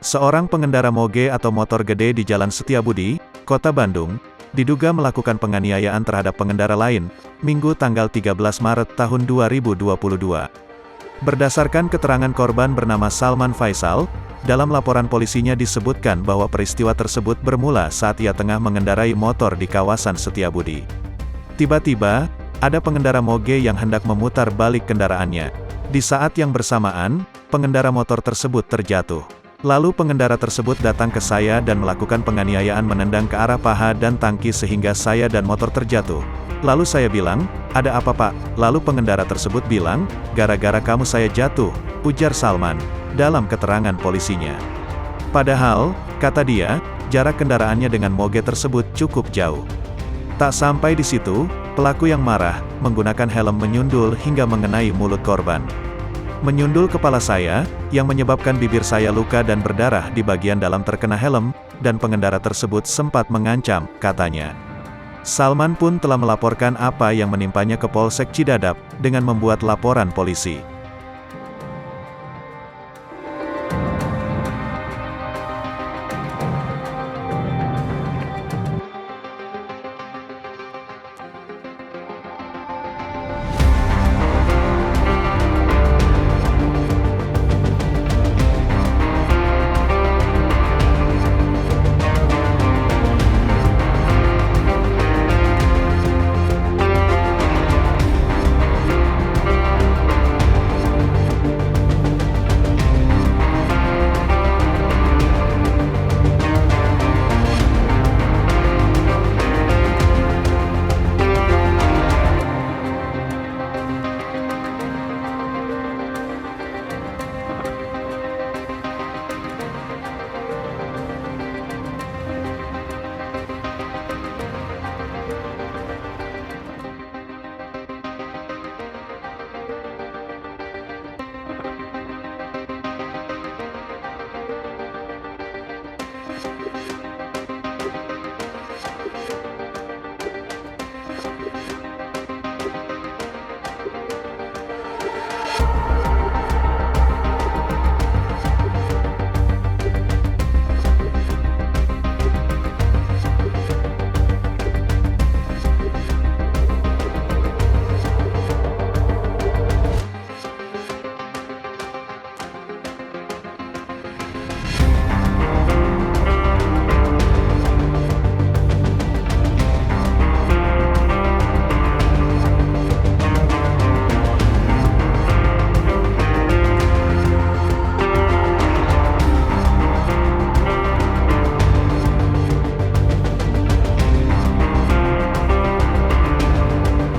Seorang pengendara moge atau motor gede di Jalan Setiabudi, Kota Bandung, diduga melakukan penganiayaan terhadap pengendara lain, Minggu tanggal 13 Maret tahun 2022. Berdasarkan keterangan korban bernama Salman Faisal, dalam laporan polisinya disebutkan bahwa peristiwa tersebut bermula saat ia tengah mengendarai motor di kawasan Setiabudi. Tiba-tiba, ada pengendara moge yang hendak memutar balik kendaraannya. Di saat yang bersamaan, pengendara motor tersebut terjatuh. Lalu pengendara tersebut datang ke saya dan melakukan penganiayaan menendang ke arah paha dan tangki sehingga saya dan motor terjatuh. Lalu saya bilang, "Ada apa Pak?" Lalu pengendara tersebut bilang, "Gara-gara kamu saya jatuh," ujar Salman, dalam keterangan polisinya. Padahal, kata dia, jarak kendaraannya dengan moge tersebut cukup jauh. Tak sampai di situ, pelaku yang marah, menggunakan helm menyundul hingga mengenai mulut korban. Menyundul kepala saya, yang menyebabkan bibir saya luka dan berdarah di bagian dalam terkena helm, dan pengendara tersebut sempat mengancam, katanya. Salman pun telah melaporkan apa yang menimpanya ke Polsek Cidadap, dengan membuat laporan polisi.